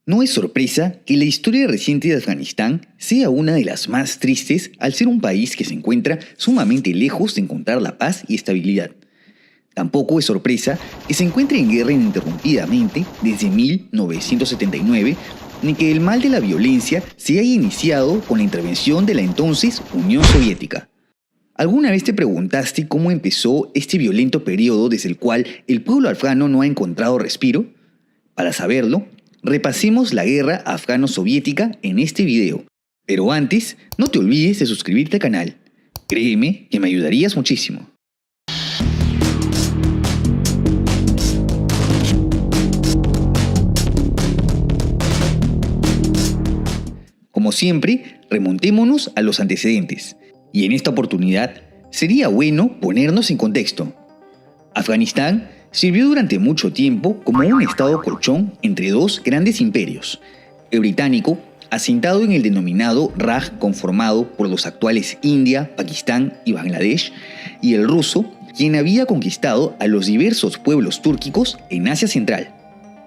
No es sorpresa que la historia reciente de Afganistán sea una de las más tristes al ser un país que se encuentra sumamente lejos de encontrar la paz y estabilidad. Tampoco es sorpresa que se encuentre en guerra ininterrumpidamente desde 1979, ni que el mal de la violencia se haya iniciado con la intervención de la entonces Unión Soviética. ¿Alguna vez te preguntaste cómo empezó este violento periodo desde el cual el pueblo afgano no ha encontrado respiro? Para saberlo, repasemos la guerra afgano-soviética en este video. Pero antes, no te olvides de suscribirte al canal. Créeme que me ayudarías muchísimo. Como siempre, remontémonos a los antecedentes. Y en esta oportunidad, sería bueno ponernos en contexto. Afganistán sirvió durante mucho tiempo como un estado colchón entre dos grandes imperios. El británico, asentado en el denominado Raj conformado por los actuales India, Pakistán y Bangladesh, y el ruso, quien había conquistado a los diversos pueblos túrquicos en Asia Central.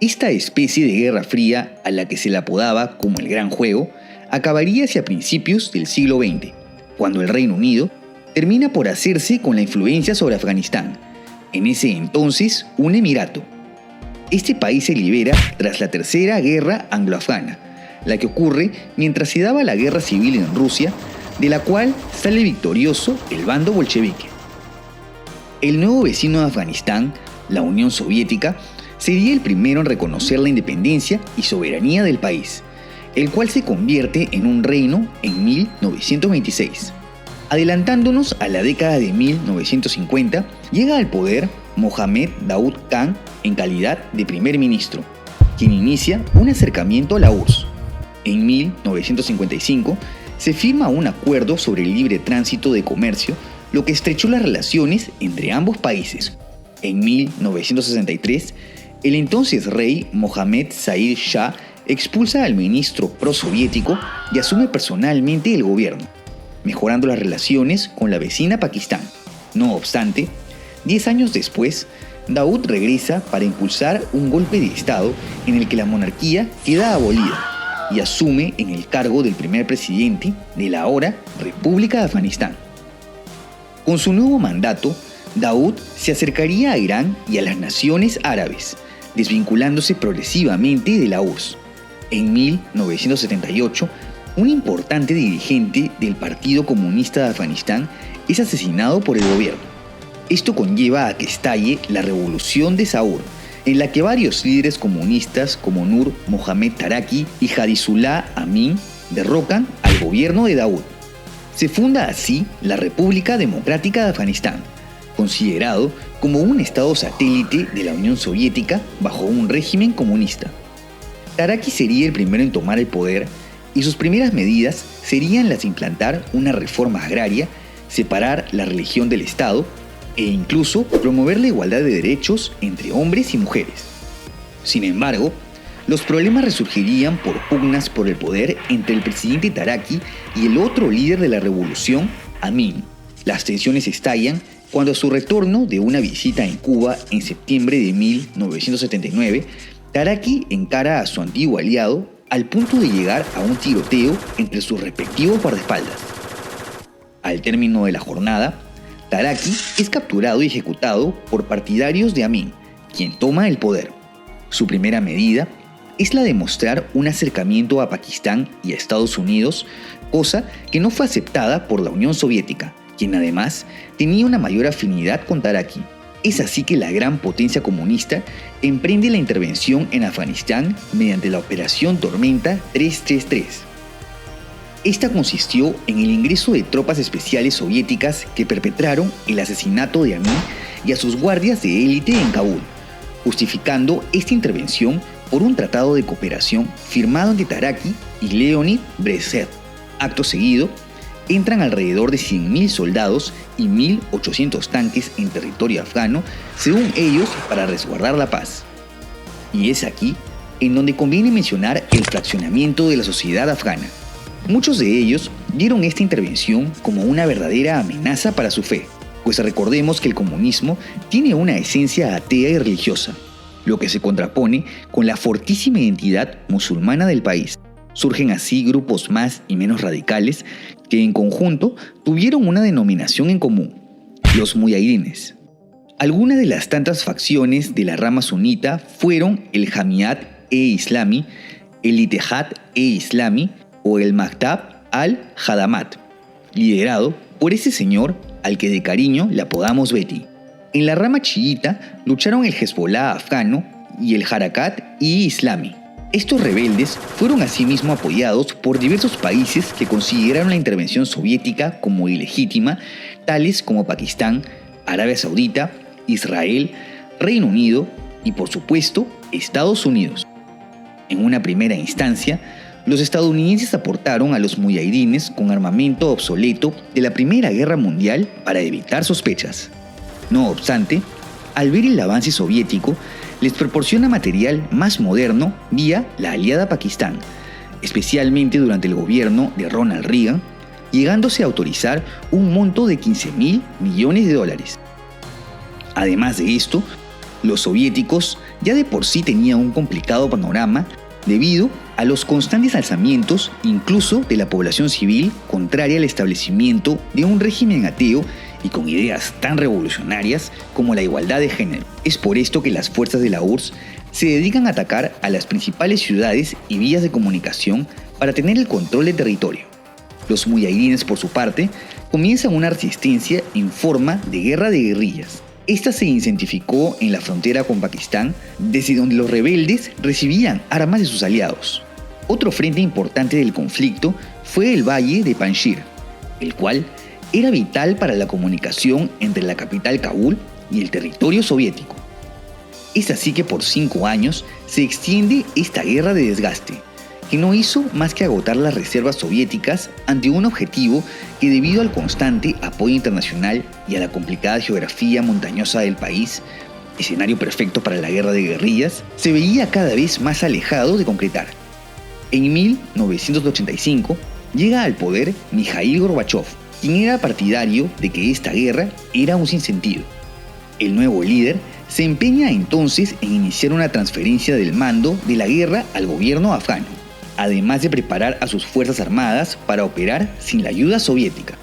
Esta especie de guerra fría, a la que se la apodaba como el Gran Juego, acabaría hacia principios del siglo XX, cuando el Reino Unido termina por hacerse con la influencia sobre Afganistán, en ese entonces un emirato. Este país se libera tras la Tercera Guerra Anglo-Afgana, la que ocurre mientras se daba la guerra civil en Rusia, de la cual sale victorioso el bando bolchevique. El nuevo vecino de Afganistán, la Unión Soviética, sería el primero en reconocer la independencia y soberanía del país, el cual se convierte en un reino en 1926. Adelantándonos a la década de 1950, llega al poder Mohammed Daoud Khan en calidad de primer ministro, quien inicia un acercamiento a la URSS. En 1955 se firma un acuerdo sobre el libre tránsito de comercio, lo que estrechó las relaciones entre ambos países. En 1963, el entonces rey Mohammed Zahir Shah expulsa al ministro prosoviético y asume personalmente el gobierno, mejorando las relaciones con la vecina Pakistán. No obstante, 10 años después, Daoud regresa para impulsar un golpe de Estado en el que la monarquía queda abolida y asume en el cargo del primer presidente de la ahora República de Afganistán. Con su nuevo mandato, Daoud se acercaría a Irán y a las naciones árabes, desvinculándose progresivamente de la URSS. En 1978, un importante dirigente del Partido Comunista de Afganistán es asesinado por el gobierno. Esto conlleva a que estalle la Revolución de Saur, en la que varios líderes comunistas como Nur Mohammad Taraki y Hadizullah Amin derrocan al gobierno de Daoud. Se funda así la República Democrática de Afganistán, considerado como un estado satélite de la Unión Soviética bajo un régimen comunista. Taraki sería el primero en tomar el poder y sus primeras medidas serían las de implantar una reforma agraria, separar la religión del Estado e incluso promover la igualdad de derechos entre hombres y mujeres. Sin embargo, los problemas resurgirían por pugnas por el poder entre el presidente Taraki y el otro líder de la revolución, Amin. Las tensiones estallan cuando a su retorno de una visita en Cuba en septiembre de 1979, Taraki encara a su antiguo aliado al punto de llegar a un tiroteo entre sus respectivos guardaespaldas. Al término de la jornada, Taraki es capturado y ejecutado por partidarios de Amin, quien toma el poder. Su primera medida es la de mostrar un acercamiento a Pakistán y a Estados Unidos, cosa que no fue aceptada por la Unión Soviética, quien además tenía una mayor afinidad con Taraki. Es así que la gran potencia comunista emprende la intervención en Afganistán mediante la Operación Tormenta 333. Esta consistió en el ingreso de tropas especiales soviéticas que perpetraron el asesinato de Amin y a sus guardias de élite en Kabul, justificando esta intervención por un tratado de cooperación firmado entre Taraki y Leonid Brezhnev. Acto seguido, entran alrededor de 100.000 soldados y 1.800 tanques en territorio afgano, según ellos, para resguardar la paz. Y es aquí en donde conviene mencionar el fraccionamiento de la sociedad afgana. Muchos de ellos vieron esta intervención como una verdadera amenaza para su fe, pues recordemos que el comunismo tiene una esencia atea y religiosa. lo que se contrapone con la fortísima identidad musulmana del país. Surgen así grupos más y menos radicales que en conjunto tuvieron una denominación en común: los muyahidines. Algunas de las tantas facciones de la rama sunita fueron el Jamiat e Islami, el Ittehad e Islami o el Maktab al-Hadamat, liderado por ese señor al que de cariño le apodamos Betty. En la rama chiita lucharon el Hezbollah afgano y el Harakat y Islami. Estos rebeldes fueron asimismo apoyados por diversos países que consideraron la intervención soviética como ilegítima, tales como Pakistán, Arabia Saudita, Israel, Reino Unido y, por supuesto, Estados Unidos. En una primera instancia, los estadounidenses aportaron a los muyahidines con armamento obsoleto de la Primera Guerra Mundial para evitar sospechas. No obstante, al ver el avance soviético, les proporciona material más moderno vía la aliada Pakistán, especialmente durante el gobierno de Ronald Reagan, llegándose a autorizar un monto de $15.000 millones. Además de esto, los soviéticos ya de por sí tenían un complicado panorama debido a los constantes alzamientos incluso de la población civil contraria al establecimiento de un régimen ateo y con ideas tan revolucionarias como la igualdad de género. Es por esto que las fuerzas de la URSS se dedican a atacar a las principales ciudades y vías de comunicación para tener el control del territorio. Los muyahidines, por su parte, comienzan una resistencia en forma de guerra de guerrillas. Esta se intensificó en la frontera con Pakistán, desde donde los rebeldes recibían armas de sus aliados. Otro frente importante del conflicto fue el valle de Panjshir, el cual era vital para la comunicación entre la capital Kabul y el territorio soviético. Es así que por 5 años se extiende esta guerra de desgaste, que no hizo más que agotar las reservas soviéticas ante un objetivo que, debido al constante apoyo internacional y a la complicada geografía montañosa del país, escenario perfecto para la guerra de guerrillas, se veía cada vez más alejado de concretar. En 1985 llega al poder Mikhail Gorbachev, quien era partidario de que esta guerra era un sinsentido. El nuevo líder se empeña entonces en iniciar una transferencia del mando de la guerra al gobierno afgano, además de preparar a sus fuerzas armadas para operar sin la ayuda soviética.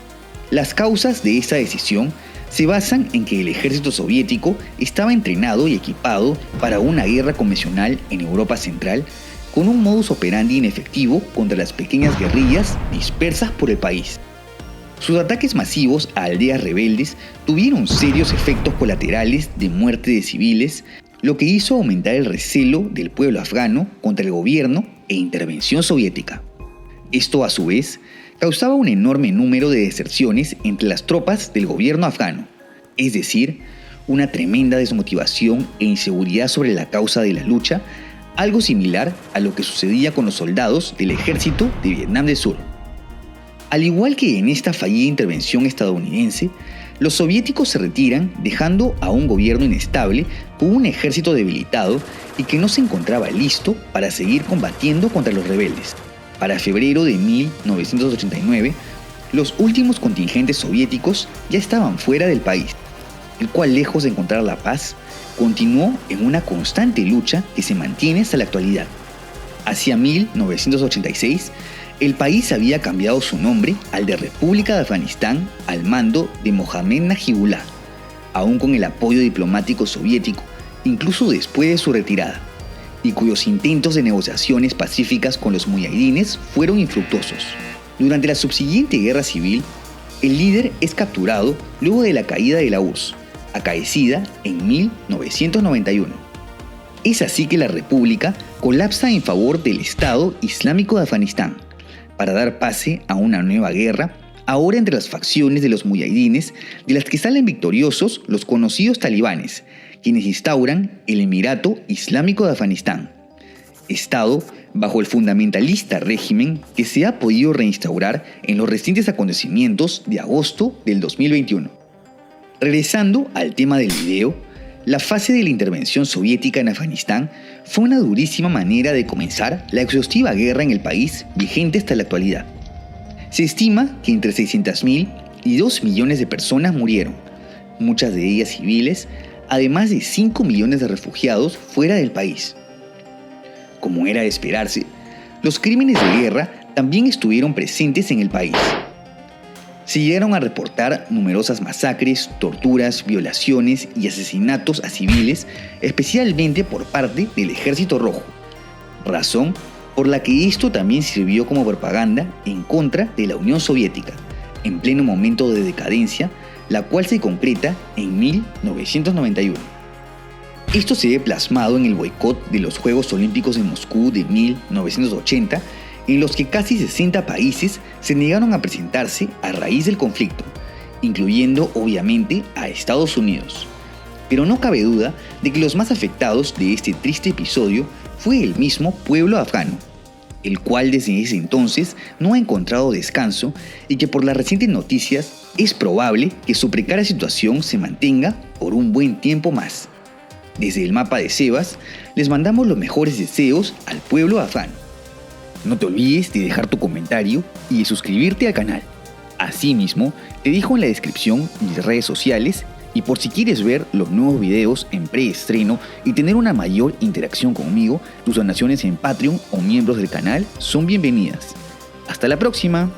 Las causas de esta decisión se basan en que el ejército soviético estaba entrenado y equipado para una guerra convencional en Europa Central, con un modus operandi inefectivo contra las pequeñas guerrillas dispersas por el país. Sus ataques masivos a aldeas rebeldes tuvieron serios efectos colaterales de muerte de civiles, lo que hizo aumentar el recelo del pueblo afgano contra el gobierno e intervención soviética. Esto, a su vez, causaba un enorme número de deserciones entre las tropas del gobierno afgano, es decir, una tremenda desmotivación e inseguridad sobre la causa de la lucha, algo similar a lo que sucedía con los soldados del ejército de Vietnam del Sur. Al igual que en esta fallida intervención estadounidense, los soviéticos se retiran dejando a un gobierno inestable con un ejército debilitado y que no se encontraba listo para seguir combatiendo contra los rebeldes. Para febrero de 1989, los últimos contingentes soviéticos ya estaban fuera del país, el cual, lejos de encontrar la paz, continuó en una constante lucha que se mantiene hasta la actualidad. Hacia 1986, el país había cambiado su nombre al de República de Afganistán al mando de Mohammad Najibullah, aún con el apoyo diplomático soviético, incluso después de su retirada, y cuyos intentos de negociaciones pacíficas con los muyahidines fueron infructuosos. Durante la subsiguiente guerra civil, el líder es capturado luego de la caída de la URSS, acaecida en 1991. Es así que la república colapsa en favor del Estado Islámico de Afganistán, para dar pase a una nueva guerra, ahora entre las facciones de los muyahidines, de las que salen victoriosos los conocidos talibanes, quienes instauran el Emirato Islámico de Afganistán, Estado bajo el fundamentalista régimen que se ha podido reinstaurar en los recientes acontecimientos de agosto del 2021. Regresando al tema del video, la fase de la intervención soviética en Afganistán fue una durísima manera de comenzar la exhaustiva guerra en el país vigente hasta la actualidad. Se estima que entre 600.000 y 2 millones de personas murieron, muchas de ellas civiles, además de 5 millones de refugiados fuera del país. Como era de esperarse, los crímenes de guerra también estuvieron presentes en el país. Se llegaron a reportar numerosas masacres, torturas, violaciones y asesinatos a civiles, especialmente por parte del Ejército Rojo, razón por la que esto también sirvió como propaganda en contra de la Unión Soviética, en pleno momento de decadencia, la cual se concreta en 1991. Esto se ve plasmado en el boicot de los Juegos Olímpicos de Moscú de 1980, en los que casi 60 países se negaron a presentarse a raíz del conflicto, incluyendo obviamente a Estados Unidos. Pero no cabe duda de que los más afectados de este triste episodio fue el mismo pueblo afgano, el cual desde ese entonces no ha encontrado descanso y que por las recientes noticias es probable que su precaria situación se mantenga por un buen tiempo más. Desde el mapa de Sebas, les mandamos los mejores deseos al pueblo afgano. No te olvides de dejar tu comentario y de suscribirte al canal. Asimismo, te dejo en la descripción mis redes sociales y por si quieres ver los nuevos videos en preestreno y tener una mayor interacción conmigo, tus donaciones en Patreon o miembros del canal son bienvenidas. ¡Hasta la próxima!